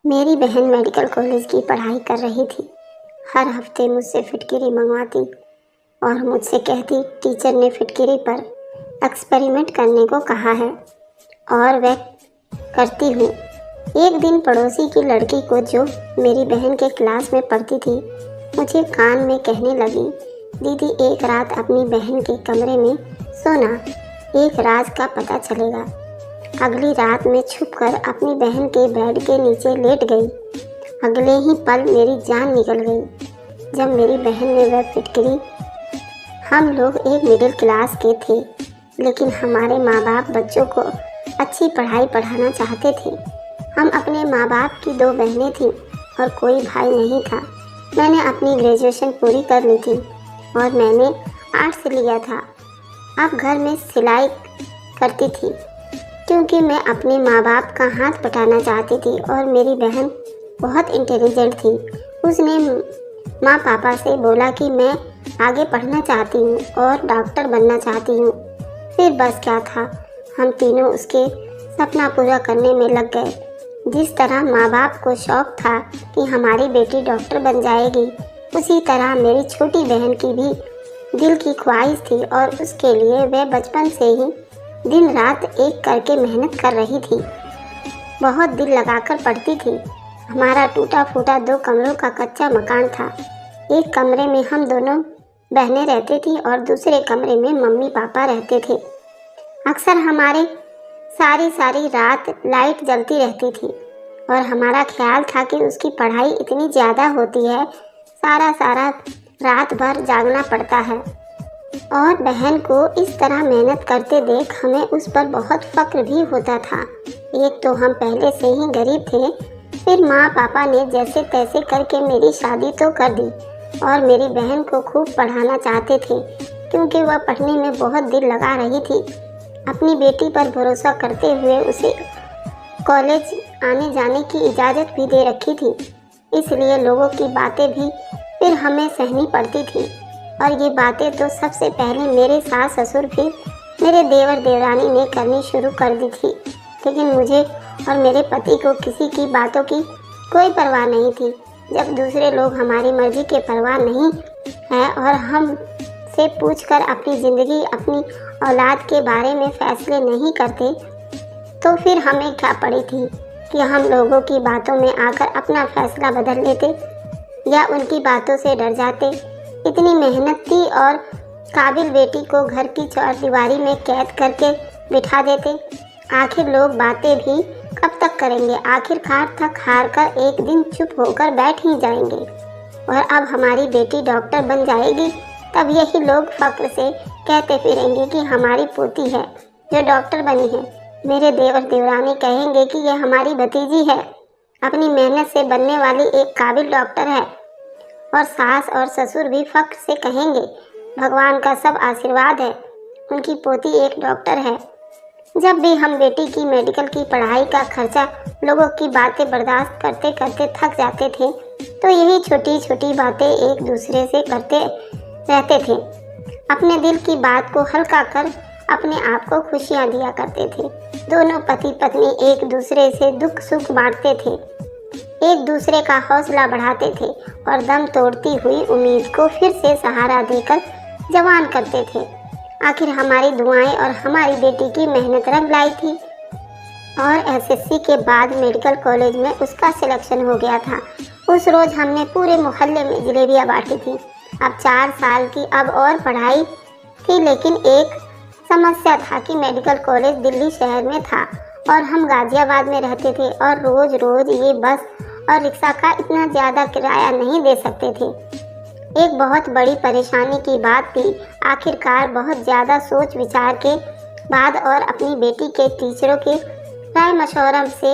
मेरी बहन medical college की पढ़ाई कर रही थी। हर हफ्ते मुझसे फिटकिरी मंगवाती और मुझसे कहती टीचर ने फिटकिरी पर एक्सपेरिमेंट करने को कहा है और वह करती हूँ। एक दिन पड़ोसी की लड़की को, जो मेरी बहन के क्लास में पढ़ती थी, मुझे कान में कहने लगी, दीदी एक रात अपनी बहन के कमरे में सोना, एक राज का पता चलेगा। अगली रात मैं छुपकर अपनी बहन के बेड के नीचे लेट गई। अगले ही पल मेरी जान निकल गई जब मेरी बहन ने वह फिटकरी। हम लोग एक मिडिल क्लास के थे, लेकिन हमारे माँ बाप बच्चों को अच्छी पढ़ाई पढ़ाना चाहते थे। हम अपने माँ बाप की 2 बहनें थीं और कोई भाई नहीं था। मैंने अपनी ग्रेजुएशन पूरी कर ली थी और मैंने आर्ट्स लिया था। अब घर में सिलाई करती थी क्योंकि मैं अपने माँ बाप का हाथ बटाना चाहती थी और मेरी बहन बहुत इंटेलिजेंट थी। उसने माँ पापा से बोला कि मैं आगे पढ़ना चाहती हूँ और डॉक्टर बनना चाहती हूँ। फिर बस क्या था, हम तीनों उसके सपना पूरा करने में लग गए। जिस तरह माँ बाप को शौक था कि हमारी बेटी डॉक्टर बन जाएगी, उसी तरह मेरी छोटी बहन की भी दिल की ख्वाहिश थी और उसके लिए वह बचपन से ही दिन रात एक करके मेहनत कर रही थी। बहुत दिल लगाकर पढ़ती थी। हमारा टूटा फूटा 2 कमरों का कच्चा मकान था। एक कमरे में हम दोनों बहनें रहती थी और दूसरे कमरे में मम्मी पापा रहते थे। अक्सर हमारे सारी रात लाइट जलती रहती थी और हमारा ख्याल था कि उसकी पढ़ाई इतनी ज़्यादा होती है, सारा रात भर जागना पड़ता है। और बहन को इस तरह मेहनत करते देख हमें उस पर बहुत फक्र भी होता था। एक तो हम पहले से ही गरीब थे, फिर माँ पापा ने जैसे तैसे करके मेरी शादी तो कर दी और मेरी बहन को खूब पढ़ाना चाहते थे क्योंकि वह पढ़ने में बहुत दिल लगा रही थी। अपनी बेटी पर भरोसा करते हुए उसे कॉलेज आने जाने की इजाज़त भी दे रखी थी, इसलिए लोगों की बातें भी फिर हमें सहनी पड़ती थी। और ये बातें तो सबसे पहले मेरे सास ससुर फिर मेरे देवर देवरानी ने करनी शुरू कर दी थी, लेकिन मुझे और मेरे पति को किसी की बातों की कोई परवाह नहीं थी। जब दूसरे लोग हमारी मर्जी के परवाह नहीं है और हम से पूछकर अपनी ज़िंदगी, अपनी औलाद के बारे में फैसले नहीं करते, तो फिर हमें क्या पड़ी थी कि हम लोगों की बातों में आकर अपना फैसला बदल लेते या उनकी बातों से डर जाते। इतनी मेहनती और काबिल बेटी को घर की चारदीवारी में कैद करके बिठा देते। आखिर लोग बातें भी कब तक करेंगे, आखिरकार थक हार कर एक दिन चुप होकर बैठ ही जाएंगे। और अब हमारी बेटी डॉक्टर बन जाएगी, तब यही लोग फक्र से कहते फिरेंगे कि हमारी पोती है जो डॉक्टर बनी है। मेरे देवर देवरानी कहेंगे कि यह हमारी भतीजी है, अपनी मेहनत से बनने वाली एक काबिल डॉक्टर है। और सास और ससुर भी फक्र से कहेंगे, भगवान का सब आशीर्वाद है, उनकी पोती एक डॉक्टर है। जब भी हम बेटी की मेडिकल की पढ़ाई का खर्चा, लोगों की बातें बर्दाश्त करते करते थक जाते थे, तो यही छोटी छोटी बातें एक दूसरे से करते रहते थे। अपने दिल की बात को हल्का कर अपने आप को खुशियाँ दिया करते थे। दोनों पति पत्नी एक दूसरे से दुख सुख बांटते थे, एक दूसरे का हौसला बढ़ाते थे और दम तोड़ती हुई उम्मीद को फिर से सहारा देकर जवान करते थे। आखिर हमारी दुआएं और हमारी बेटी की मेहनत रंग लाई थी और एसएससी के बाद मेडिकल कॉलेज में उसका सिलेक्शन हो गया था। उस रोज़ हमने पूरे मोहल्ले में जलेबियाँ बांटी थी। अब 4 साल की अब और पढ़ाई थी, लेकिन एक समस्या था कि मेडिकल कॉलेज दिल्ली शहर में था और हम गाजियाबाद में रहते थे और रोज़ ये बस और रिक्शा का इतना ज़्यादा किराया नहीं दे सकते थे। एक बहुत बड़ी परेशानी की बात थी। आखिरकार बहुत ज़्यादा सोच विचार के बाद और अपनी बेटी के टीचरों के राय मशवरा से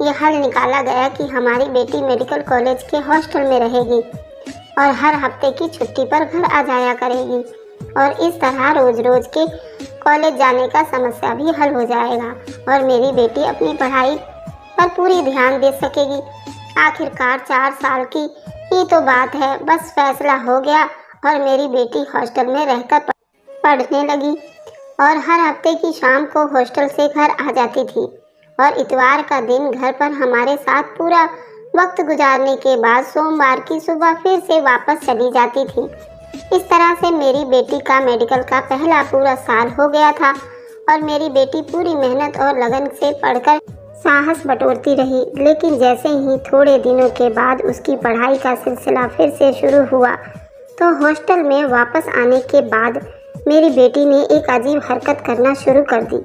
यह हल निकाला गया कि हमारी बेटी मेडिकल कॉलेज के हॉस्टल में रहेगी और हर हफ्ते की छुट्टी पर घर आ जाया करेगी और इस तरह रोज़ के कॉलेज जाने का समस्या भी हल हो जाएगा और मेरी बेटी अपनी पढ़ाई पर पूरी ध्यान दे सकेगी। आखिरकार 4 साल की ही तो बात है, बस फैसला हो गया और मेरी बेटी हॉस्टल में रहकर पढ़ने लगी और हर हफ्ते की शाम को हॉस्टल से घर आ जाती थी और इतवार का दिन घर पर हमारे साथ पूरा वक्त गुजारने के बाद सोमवार की सुबह फिर से वापस चली जाती थी। इस तरह से मेरी बेटी का मेडिकल का पहला पूरा साल हो गया था और मेरी बेटी पूरी मेहनत और लगन से पढ़कर साहस बटोरती रही। लेकिन जैसे ही थोड़े दिनों के बाद उसकी पढ़ाई का सिलसिला फिर से शुरू हुआ तो हॉस्टल में वापस आने के बाद मेरी बेटी ने एक अजीब हरकत करना शुरू कर दी।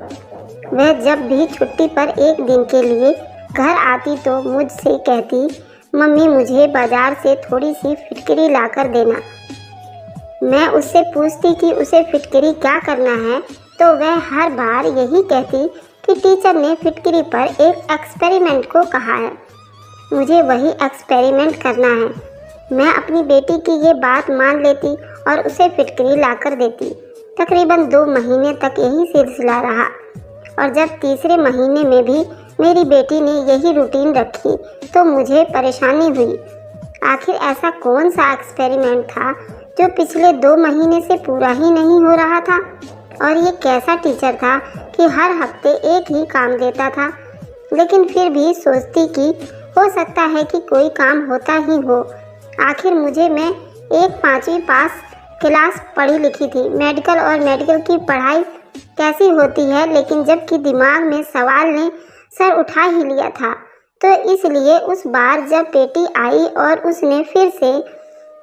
वह जब भी छुट्टी पर एक दिन के लिए घर आती तो मुझसे कहती, मम्मी मुझे बाज़ार से थोड़ी सी फिटकरी लाकर देना। मैं उससे पूछती कि उसे फिटकरी क्या करना है तो वह हर बार यही कहती कि टीचर ने फिटकरी पर एक एक्सपेरिमेंट को कहा है, मुझे वही एक्सपेरिमेंट करना है। मैं अपनी बेटी की ये बात मान लेती और उसे फिटकरी लाकर देती। तकरीबन 2 महीने तक यही सिलसिला रहा और जब तीसरे महीने में भी मेरी बेटी ने यही रूटीन रखी तो मुझे परेशानी हुई। आखिर ऐसा कौन सा एक्सपेरिमेंट था जो पिछले 2 महीने से पूरा ही नहीं हो रहा था? और ये कैसा टीचर था कि हर हफ्ते एक ही काम देता था? लेकिन फिर भी सोचती कि हो सकता है कि कोई काम होता ही हो। आखिर मैं एक 5वीं पास क्लास पढ़ी लिखी थी। मेडिकल की पढ़ाई कैसी होती है, लेकिन जबकि दिमाग में सवाल ने सर उठा ही लिया था। तो इसलिए उस बार जब बेटी आई और उसने फिर से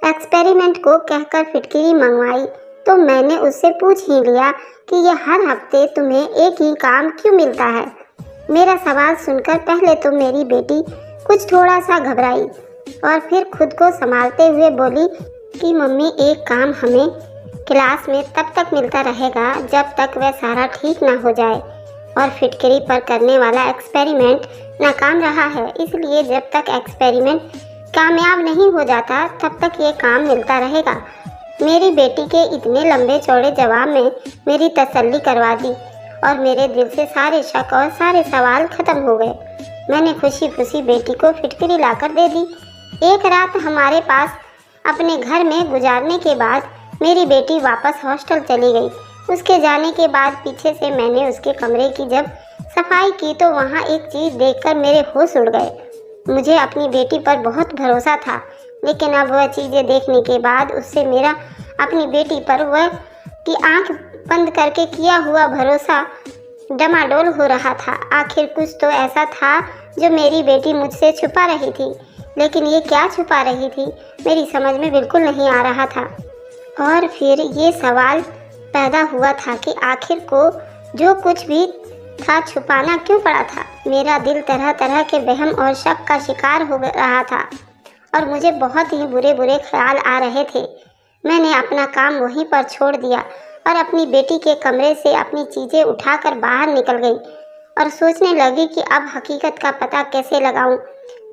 एक्सपेरिमेंट को कहकर फिटकरी मंगवाई तो मैंने उससे पूछ ही लिया कि ये हर हफ्ते तुम्हें एक ही काम क्यों मिलता है। मेरा सवाल सुनकर पहले तो मेरी बेटी कुछ थोड़ा सा घबराई और फिर खुद को संभालते हुए बोली कि मम्मी एक काम हमें क्लास में तब तक मिलता रहेगा जब तक वह सारा ठीक ना हो जाए और फिटकरी पर करने वाला एक्सपेरिमेंट नाकाम रहा है, इसलिए जब तक एक्सपेरिमेंट कामयाब नहीं हो जाता तब तक ये काम मिलता रहेगा। मेरी बेटी के इतने लंबे चौड़े जवाब में मेरी तसल्ली करवा दी और मेरे दिल से सारे शक और सारे सवाल खत्म हो गए। मैंने खुशी खुशी बेटी को फिटकरी लाकर दे दी। एक रात हमारे पास अपने घर में गुजारने के बाद मेरी बेटी वापस हॉस्टल चली गई। उसके जाने के बाद पीछे से मैंने उसके कमरे की जब सफाई की तो वहाँ एक चीज़ देखकर मेरे होश उड़ गए। मुझे अपनी बेटी पर बहुत भरोसा था, लेकिन अब वह चीज़ें देखने के बाद उससे मेरा अपनी बेटी पर वह की आंख बंद करके किया हुआ भरोसा डमाडोल हो रहा था। आखिर कुछ तो ऐसा था जो मेरी बेटी मुझसे छुपा रही थी, लेकिन ये क्या छुपा रही थी मेरी समझ में बिल्कुल नहीं आ रहा था। और फिर ये सवाल पैदा हुआ था कि आखिर को जो कुछ भी था छुपाना क्यों पड़ा था। मेरा दिल तरह तरह के वहम और शक का शिकार हो रहा था और मुझे बहुत ही बुरे बुरे ख्याल आ रहे थे। मैंने अपना काम वहीं पर छोड़ दिया और अपनी बेटी के कमरे से अपनी चीज़ें उठाकर बाहर निकल गई और सोचने लगी कि अब हकीकत का पता कैसे लगाऊं।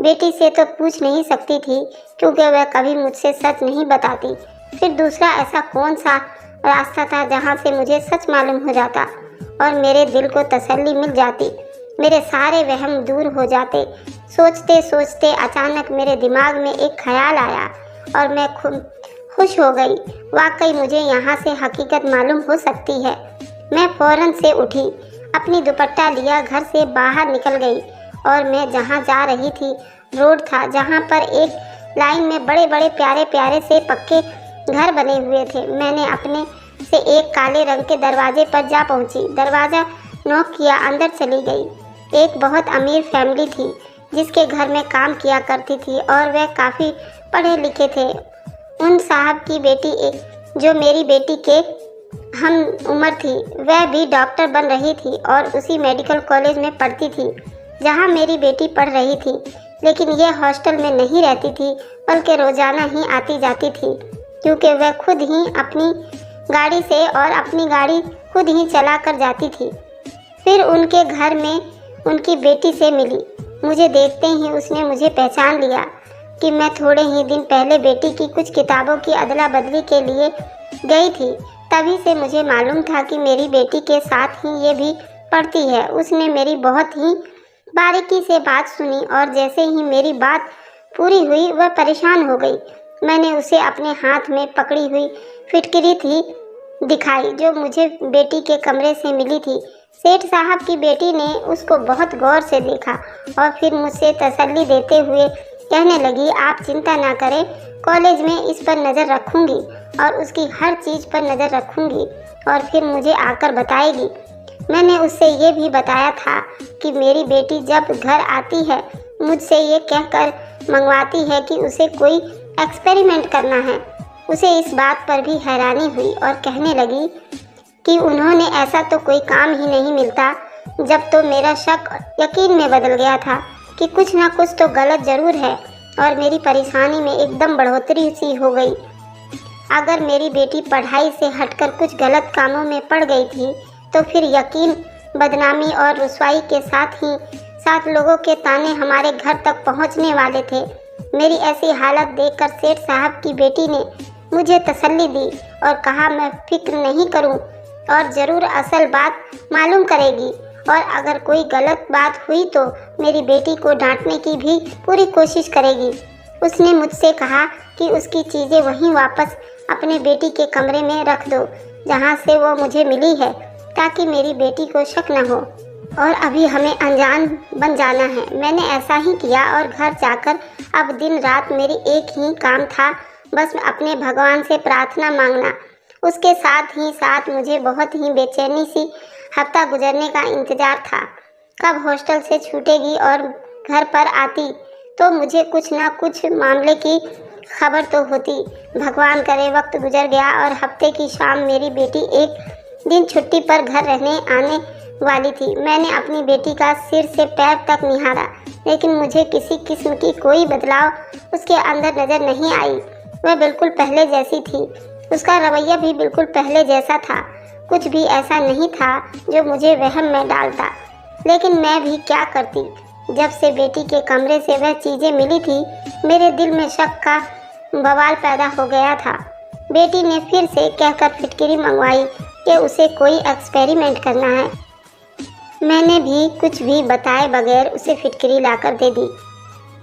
बेटी से तो पूछ नहीं सकती थी क्योंकि वह कभी मुझसे सच नहीं बताती। फिर दूसरा ऐसा कौन सा रास्ता था जहां से मुझे सच मालूम हो जाता और मेरे दिल को तसल्ली मिल जाती, मेरे सारे वहम दूर हो जाते। सोचते सोचते अचानक मेरे दिमाग में एक ख्याल आया और मैं खुश हो गई। वाकई मुझे यहाँ से हकीकत मालूम हो सकती है। मैं फ़ौरन से उठी, अपनी दुपट्टा लिया, घर से बाहर निकल गई और मैं जहाँ जा रही थी रोड था जहाँ पर एक लाइन में बड़े बड़े प्यारे प्यारे से पक्के घर बने हुए थे। मैंने अपने से एक काले रंग के दरवाजे पर जा पहुंची। दरवाज़ा नॉक किया, अंदर चली गई। एक बहुत अमीर फैमिली थी जिसके घर में काम किया करती थी और वह काफ़ी पढ़े लिखे थे। उन साहब की बेटी एक जो मेरी बेटी के हम उम्र थी, वह भी डॉक्टर बन रही थी और उसी मेडिकल कॉलेज में पढ़ती थी जहाँ मेरी बेटी पढ़ रही थी। लेकिन यह हॉस्टल में नहीं रहती थी बल्कि रोज़ाना ही आती जाती थी क्योंकि वह खुद ही अपनी गाड़ी से और अपनी गाड़ी खुद ही चला कर जाती थी। फिर उनके घर में उनकी बेटी से मिली। मुझे देखते ही उसने मुझे पहचान लिया कि मैं थोड़े ही दिन पहले बेटी की कुछ किताबों की अदला बदली के लिए गई थी। तभी से मुझे मालूम था कि मेरी बेटी के साथ ही ये भी पढ़ती है। उसने मेरी बहुत ही बारीकी से बात सुनी और जैसे ही मेरी बात पूरी हुई वह परेशान हो गई। मैंने उसे अपने हाथ में पकड़ी हुई फिटकरी थी दिखाई जो मुझे बेटी के कमरे से मिली थी। सेठ साहब की बेटी ने उसको बहुत गौर से देखा और फिर मुझसे तसल्ली देते हुए कहने लगी, आप चिंता ना करें, कॉलेज में इस पर नज़र रखूंगी और उसकी हर चीज़ पर नज़र रखूंगी और फिर मुझे आकर बताएगी। मैंने उससे ये भी बताया था कि मेरी बेटी जब घर आती है मुझसे ये कहकर मंगवाती है कि उसे कोई एक्सपेरिमेंट करना है। उसे इस बात पर भी हैरानी हुई और कहने लगी कि उन्होंने ऐसा तो कोई काम ही नहीं मिलता। जब तो मेरा शक यकीन में बदल गया था कि कुछ ना कुछ तो गलत ज़रूर है और मेरी परेशानी में एकदम बढ़ोतरी सी हो गई। अगर मेरी बेटी पढ़ाई से हटकर कुछ गलत कामों में पड़ गई थी तो फिर यकीन बदनामी और रुसवाई के साथ ही साथ लोगों के ताने हमारे घर तक पहुंचने वाले थे। मेरी ऐसी हालत देखकर सेठ साहब की बेटी ने मुझे तसल्ली दी और कहा, मैं फिक्र नहीं करूं और ज़रूर असल बात मालूम करेगी और अगर कोई गलत बात हुई तो मेरी बेटी को डांटने की भी पूरी कोशिश करेगी। उसने मुझसे कहा कि उसकी चीज़ें वहीं वापस अपने बेटी के कमरे में रख दो जहां से वो मुझे मिली है, ताकि मेरी बेटी को शक न हो और अभी हमें अनजान बन जाना है। मैंने ऐसा ही किया और घर जाकर अब दिन रात मेरी एक ही काम था, बस अपने भगवान से प्रार्थना मांगना। उसके साथ ही साथ मुझे बहुत ही बेचैनी सी हफ्ता गुजरने का इंतज़ार था। कब हॉस्टल से छूटेगी और घर पर आती तो मुझे कुछ ना कुछ मामले की खबर तो होती। भगवान करे वक्त गुजर गया और हफ्ते की शाम मेरी बेटी एक दिन छुट्टी पर घर रहने आने वाली थी। मैंने अपनी बेटी का सिर से पैर तक निहारा, लेकिन मुझे किसी किस्म की कोई बदलाव उसके अंदर नज़र नहीं आई। वह बिल्कुल पहले जैसी थी। उसका रवैया भी बिल्कुल पहले जैसा था। कुछ भी ऐसा नहीं था जो मुझे वहम में डालता। लेकिन मैं भी क्या करती। जब से बेटी के कमरे से वह चीज़ें मिली थी, मेरे दिल में शक का बवाल पैदा हो गया था। बेटी ने फिर से कहकर फिटकिरी मंगवाई कि उसे कोई एक्सपेरिमेंट करना है। मैंने भी कुछ भी बताए बगैर उसे फिटकिरी लाकर दे दी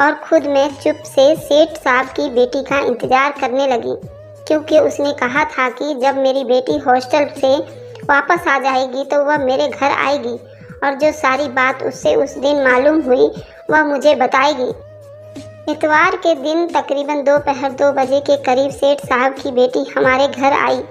और खुद में चुप से सेठ साहब की बेटी का इंतज़ार करने लगी, क्योंकि उसने कहा था कि जब मेरी बेटी हॉस्टल से वापस आ जाएगी तो वह मेरे घर आएगी और जो सारी बात उससे उस दिन मालूम हुई वह मुझे बताएगी। इतवार के दिन तकरीबन दोपहर 2 बजे के करीब सेठ साहब की बेटी हमारे घर आई।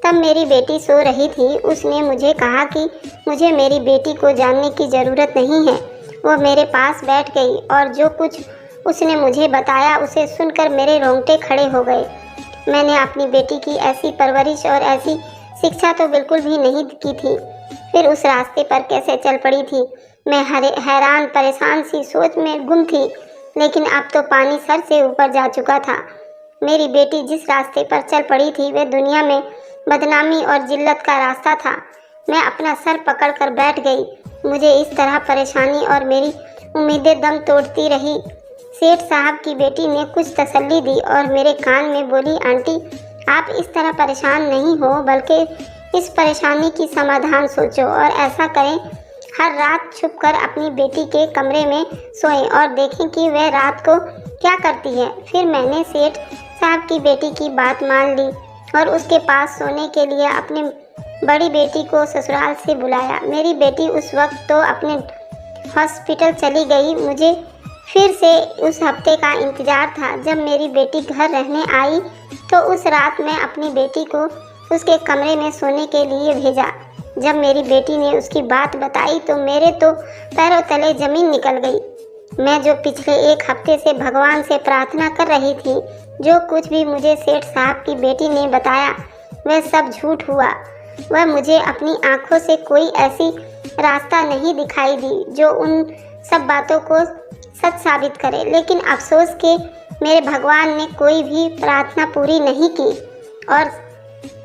तब मेरी बेटी सो रही थी। उसने मुझे कहा कि मुझे मेरी बेटी को जानने की ज़रूरत नहीं है। वह मेरे पास बैठ गई और जो कुछ उसने मुझे बताया उसे सुनकर मेरे रोंगटे खड़े हो गए। मैंने अपनी बेटी की ऐसी परवरिश और ऐसी शिक्षा तो बिल्कुल भी नहीं की थी। फिर उस रास्ते पर कैसे चल पड़ी थी। मैं हैरान परेशान सी सोच में गुम थी, लेकिन अब तो पानी सर से ऊपर जा चुका था। मेरी बेटी जिस रास्ते पर चल पड़ी थी वह दुनिया में बदनामी और जिल्लत का रास्ता था। मैं अपना सर पकड़कर बैठ गई। मुझे इस तरह परेशानी और मेरी उम्मीदें दम तोड़ती रही। सेठ साहब की बेटी ने कुछ तसल्ली दी और मेरे कान में बोली, आंटी आप इस तरह परेशान नहीं हो, बल्कि इस परेशानी की समाधान सोचो और ऐसा करें, हर रात छुपकर अपनी बेटी के कमरे में सोएं और देखें कि वह रात को क्या करती है। फिर मैंने सेठ साहब की बेटी की बात मान ली और उसके पास सोने के लिए अपनी बड़ी बेटी को ससुराल से बुलाया। मेरी बेटी उस वक्त तो अपने हॉस्पिटल चली गई। मुझे फिर से उस हफ्ते का इंतज़ार था जब मेरी बेटी घर रहने आई, तो उस रात मैं अपनी बेटी को उसके कमरे में सोने के लिए भेजा। जब मेरी बेटी ने उसकी बात बताई तो मेरे तो पैरों तले ज़मीन निकल गई। मैं जो पिछले 1 हफ्ते से भगवान से प्रार्थना कर रही थी, जो कुछ भी मुझे सेठ साहब की बेटी ने बताया वह सब झूठ हुआ। वह मुझे अपनी आंखों से कोई ऐसी रास्ता नहीं दिखाई दी जो उन सब बातों को सच साबित करे। लेकिन अफसोस कि मेरे भगवान ने कोई भी प्रार्थना पूरी नहीं की और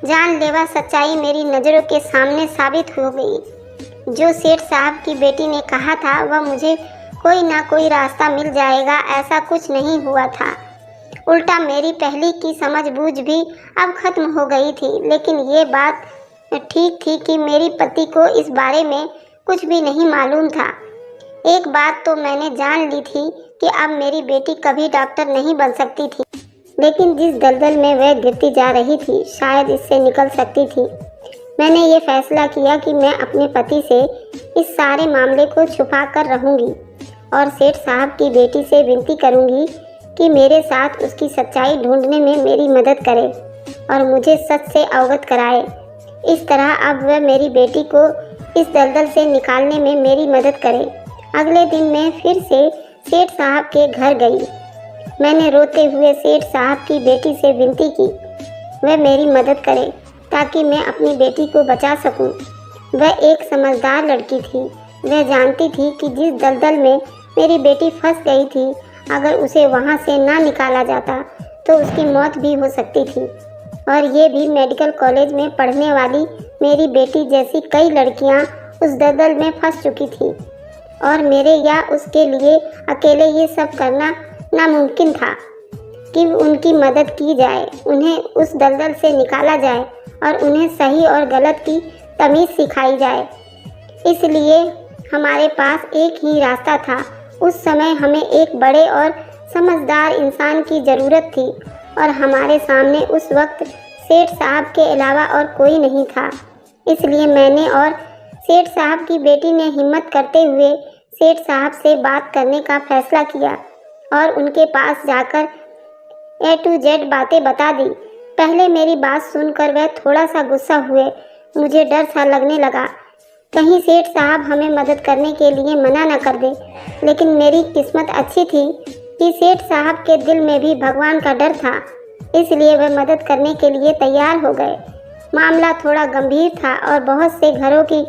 जानलेवा सच्चाई मेरी नज़रों के सामने साबित हो गई। जो सेठ साहब की बेटी ने कहा था वह मुझे कोई ना कोई रास्ता मिल जाएगा, ऐसा कुछ नहीं हुआ था। उल्टा मेरी पहली की समझबूझ भी अब खत्म हो गई थी। लेकिन ये बात ठीक थी कि मेरी पति को इस बारे में कुछ भी नहीं मालूम था। एक बात तो मैंने जान ली थी कि अब मेरी बेटी कभी डॉक्टर नहीं बन सकती थी, लेकिन जिस दलदल में वह गिरती जा रही थी शायद इससे निकल सकती थी। मैंने ये फैसला किया कि मैं अपने पति से इस सारे मामले को छुपा कर रहूँगी और सेठ साहब की बेटी से विनती करूँगी कि मेरे साथ उसकी सच्चाई ढूंढने में मेरी मदद करे और मुझे सच से अवगत कराए। इस तरह अब वह मेरी बेटी को इस दलदल से निकालने में मेरी मदद करे। अगले दिन मैं फिर से सेठ साहब के घर गई। मैंने रोते हुए सेठ साहब की बेटी से विनती की वह मेरी मदद करे ताकि मैं अपनी बेटी को बचा सकूं। वह एक समझदार लड़की थी। वह जानती थी कि जिस दलदल में मेरी बेटी फंस गई थी, अगर उसे वहां से ना निकाला जाता तो उसकी मौत भी हो सकती थी। और ये भी मेडिकल कॉलेज में पढ़ने वाली मेरी बेटी जैसी कई लड़कियां उस दलदल में फंस चुकी थी और मेरे या उसके लिए अकेले ये सब करना नामुमकिन था कि उनकी मदद की जाए, उन्हें उस दलदल से निकाला जाए और उन्हें सही और गलत की तमीज़ सिखाई जाए। इसलिए हमारे पास एक ही रास्ता था। उस समय हमें एक बड़े और समझदार इंसान की ज़रूरत थी और हमारे सामने उस वक्त सेठ साहब के अलावा और कोई नहीं था। इसलिए मैंने और सेठ साहब की बेटी ने हिम्मत करते हुए सेठ साहब से बात करने का फैसला किया और उनके पास जाकर A to Z बातें बता दी। पहले मेरी बात सुनकर वह थोड़ा सा गुस्सा हुए। मुझे डर सा लगने लगा कहीं सेठ साहब हमें मदद करने के लिए मना न कर दे। लेकिन मेरी किस्मत अच्छी थी कि सेठ साहब के दिल में भी भगवान का डर था, इसलिए वह मदद करने के लिए तैयार हो गए। मामला थोड़ा गंभीर था और बहुत से घरों की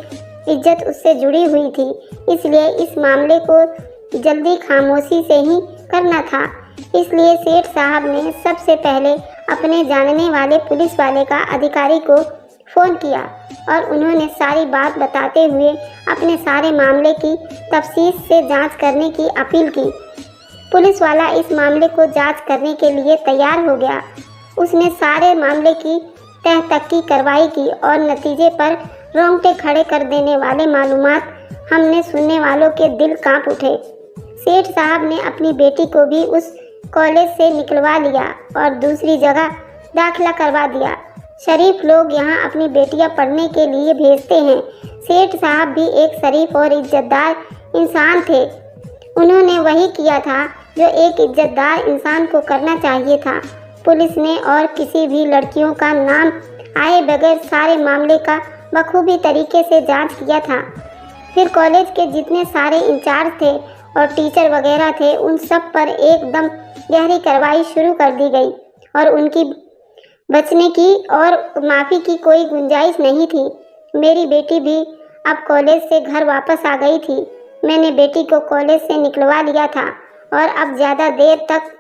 इज्जत उससे जुड़ी हुई थी, इसलिए इस मामले को जल्दी खामोशी से ही करना था। इसलिए सेठ साहब ने सबसे पहले अपने जानने वाले पुलिस वाले का अधिकारी को फ़ोन किया और उन्होंने सारी बात बताते हुए अपने सारे मामले की तफसील से जांच करने की अपील की। पुलिस वाला इस मामले को जांच करने के लिए तैयार हो गया। उसने सारे मामले की तह तक की कार्रवाई की और नतीजे पर रोंगटे खड़े कर देने वाले मालूमात हमने सुनने वालों के दिल कांप उठे। सेठ साहब ने अपनी बेटी को भी उस कॉलेज से निकलवा लिया और दूसरी जगह दाखिला करवा दिया। शरीफ लोग यहाँ अपनी बेटियाँ पढ़ने के लिए भेजते हैं। सेठ साहब भी एक शरीफ और इज्जतदार इंसान थे। उन्होंने वही किया था जो एक इज्जतदार इंसान को करना चाहिए था। पुलिस ने और किसी भी लड़कियों का नाम आए बगैर सारे मामले का बखूबी तरीके से जांच किया था। फिर कॉलेज के जितने सारे इंचार्ज थे और टीचर वगैरह थे, उन सब पर एकदम गहरी कार्रवाई शुरू कर दी गई और उनकी बचने की और माफ़ी की कोई गुंजाइश नहीं थी। मेरी बेटी भी अब कॉलेज से घर वापस आ गई थी। मैंने बेटी को कॉलेज से निकलवा लिया था और अब ज़्यादा देर तक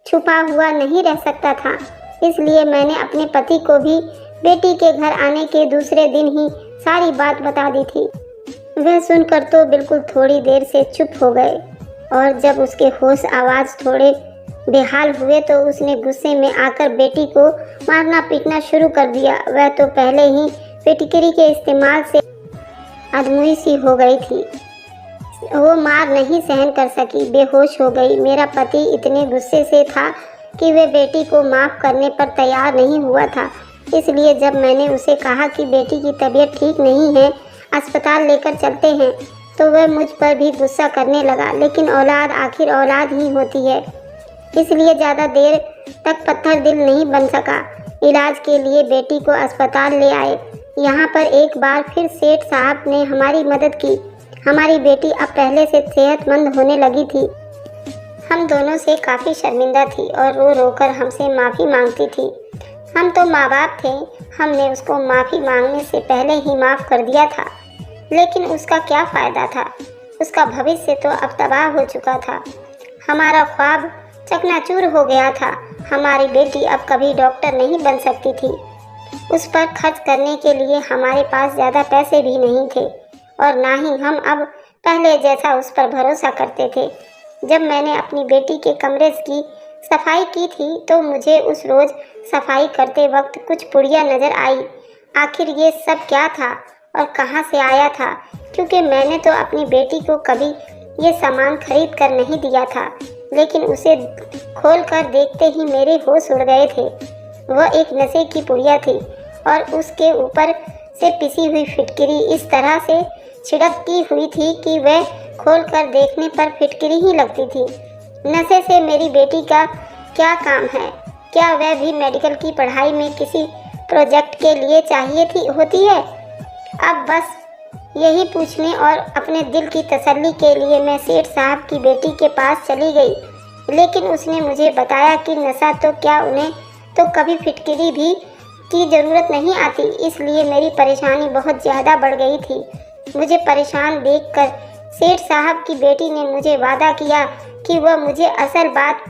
छुपा हुआ नहीं रह सकता था। इसलिए मैंने अपने पति को भी बेटी के घर आने के दूसरे दिन ही सारी बात बता दी थी। वह सुनकर तो बिल्कुल थोड़ी देर से चुप हो गए और जब उसके होश आवाज़ थोड़े बेहाल हुए तो उसने गुस्से में आकर बेटी को मारना पीटना शुरू कर दिया। वह तो पहले ही फिटकरी के इस्तेमाल से अधमुई सी हो गई थी। वो मार नहीं सहन कर सकी, बेहोश हो गई। मेरा पति इतने गुस्से से था कि वह बेटी को माफ़ करने पर तैयार नहीं हुआ था। इसलिए जब मैंने उसे कहा कि बेटी की तबीयत ठीक नहीं है, अस्पताल लेकर चलते हैं, तो वह मुझ पर भी गुस्सा करने लगा। लेकिन औलाद आखिर औलाद ही होती है, इसलिए ज़्यादा देर तक पत्थर दिल नहीं बन सका। इलाज के लिए बेटी को अस्पताल ले आए। यहाँ पर एक बार फिर सेठ साहब ने हमारी मदद की। हमारी बेटी अब पहले से सेहतमंद होने लगी थी। हम दोनों से काफ़ी शर्मिंदा थी और रो रो कर हमसे माफ़ी मांगती थी। हम तो माँ बाप थे, हमने उसको माफ़ी मांगने से पहले ही माफ़ कर दिया था। लेकिन उसका क्या फ़ायदा था? उसका भविष्य तो अब तबाह हो चुका था। हमारा ख्वाब चकनाचूर हो गया था। हमारी बेटी अब कभी डॉक्टर नहीं बन सकती थी। उस पर खर्च करने के लिए हमारे पास ज़्यादा पैसे भी नहीं थे और ना ही हम अब पहले जैसा उस पर भरोसा करते थे। जब मैंने अपनी बेटी के कमरे की सफाई की थी तो मुझे उस रोज़ सफाई करते वक्त कुछ पुड़िया नज़र आई। आखिर ये सब क्या था और कहाँ से आया था? क्योंकि मैंने तो अपनी बेटी को कभी ये सामान खरीद कर नहीं दिया था, लेकिन उसे खोल कर देखते ही मेरे होश उड़ गए थे। वह एक नशे की पुड़िया थी और उसके ऊपर से पिसी हुई फिटकिरी इस तरह से छिड़की हुई थी कि वह खोलकर देखने पर फिटकिरी ही लगती थी। नशे से मेरी बेटी का क्या काम है? क्या वह भी मेडिकल की पढ़ाई में किसी प्रोजेक्ट के लिए चाहिए होती है? अब बस यही पूछने और अपने दिल की तसल्ली के लिए मैं सेठ साहब की बेटी के पास चली गई, लेकिन उसने मुझे बताया कि नशा तो क्या, उन्हें तो कभी फिटकिरी भी की ज़रूरत नहीं आती। इसलिए मेरी परेशानी बहुत ज़्यादा बढ़ गई थी। मुझे परेशान देखकर सेठ साहब की बेटी ने मुझे वादा किया कि वह मुझे असल बात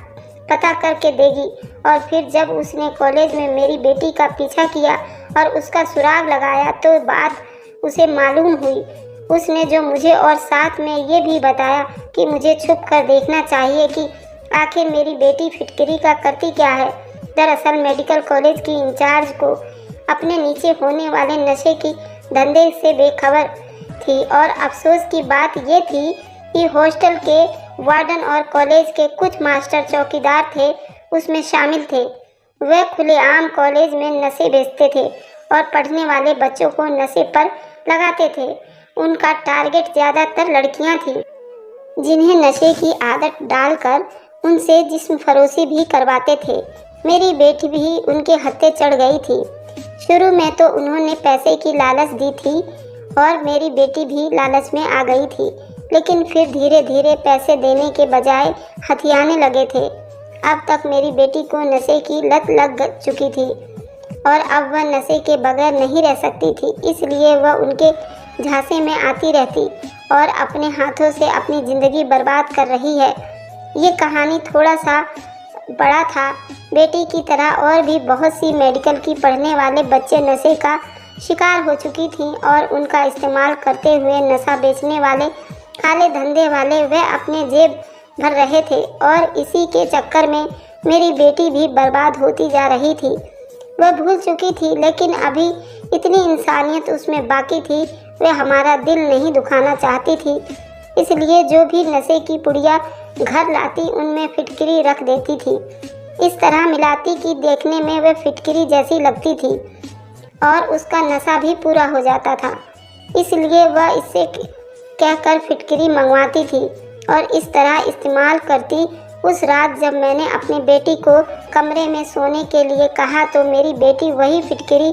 पता करके देगी, और फिर जब उसने कॉलेज में मेरी बेटी का पीछा किया और उसका सुराग लगाया तो बात उसे मालूम हुई। उसने जो मुझे और साथ में ये भी बताया कि मुझे छुप कर देखना चाहिए कि आखिर मेरी बेटी फिटकिरी का करती क्या है। दरअसल मेडिकल कॉलेज की इंचार्ज को अपने नीचे होने वाले नशे की धंधे से बेखबर थी, और अफसोस की बात ये थी कि हॉस्टल के वार्डन और कॉलेज के कुछ मास्टर चौकीदार थे उसमें शामिल थे। वे खुलेआम कॉलेज में नशे बेचते थे और पढ़ने वाले बच्चों को नशे पर लगाते थे। उनका टारगेट ज़्यादातर लड़कियां थीं, जिन्हें नशे की आदत डालकर उनसे जिस्म फरोशी भी करवाते थे। मेरी बेटी भी उनके हत्थे चढ़ गई थी। शुरू में तो उन्होंने पैसे की लालच दी थी और मेरी बेटी भी लालच में आ गई थी, लेकिन फिर धीरे धीरे पैसे देने के बजाय हथियाने लगे थे। अब तक मेरी बेटी को नशे की लत लग चुकी थी और अब वह नशे के बगैर नहीं रह सकती थी। इसलिए वह उनके झांसे में आती रहती और अपने हाथों से अपनी ज़िंदगी बर्बाद कर रही है। ये कहानी थोड़ा सा बड़ा था। बेटी की तरह और भी बहुत सी मेडिकल की पढ़ने वाले बच्चे नशे का शिकार हो चुकी थीं और उनका इस्तेमाल करते हुए नशा बेचने वाले काले धंधे वाले वह अपने जेब भर रहे थे, और इसी के चक्कर में मेरी बेटी भी बर्बाद होती जा रही थी। वह भूल चुकी थी, लेकिन अभी इतनी इंसानियत उसमें बाकी थी। वह हमारा दिल नहीं दुखाना चाहती थी, इसलिए जो भी नशे की पुड़िया घर लाती उनमें फिटकिरी रख देती थी। इस तरह मिलाती कि देखने में वह फिटकिरी जैसी लगती थी और उसका नशा भी पूरा हो जाता था। इसलिए वह इससे कहकर फिटकिरी मंगवाती थी और इस तरह इस्तेमाल करती। उस रात जब मैंने अपनी बेटी को कमरे में सोने के लिए कहा तो मेरी बेटी वही फिटकिरी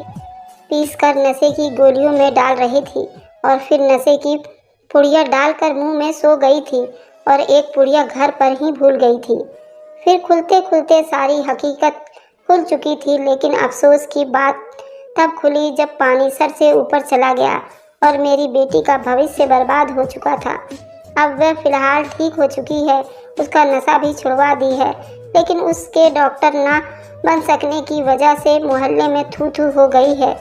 पीसकर नशे की गोलियों में डाल रही थी और फिर नशे की पुड़िया डालकर मुंह में सो गई थी और एक पुड़िया घर पर ही भूल गई थी। फिर खुलते खुलते सारी हकीकत खुल चुकी थी, लेकिन अफसोस की बात तब खुली जब पानी सर से ऊपर चला गया और मेरी बेटी का भविष्य बर्बाद हो चुका था। अब वह फिलहाल ठीक हो चुकी है, उसका नशा भी छुड़वा दी है, लेकिन उसके डॉक्टर ना बन सकने की वजह से मोहल्ले में थू थू हो गई है।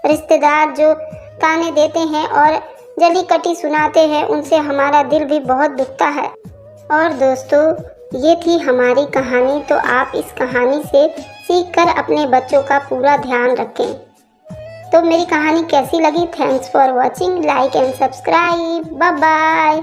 रिश्तेदार जो ताने देते हैं और जली कटी सुनाते हैं, उनसे हमारा दिल भी बहुत दुखता है। और दोस्तों, ये थी हमारी कहानी। तो आप इस कहानी से सीख कर अपने बच्चों का पूरा ध्यान रखें। तो मेरी कहानी कैसी लगी? Thanks for watching, like and subscribe, bye bye.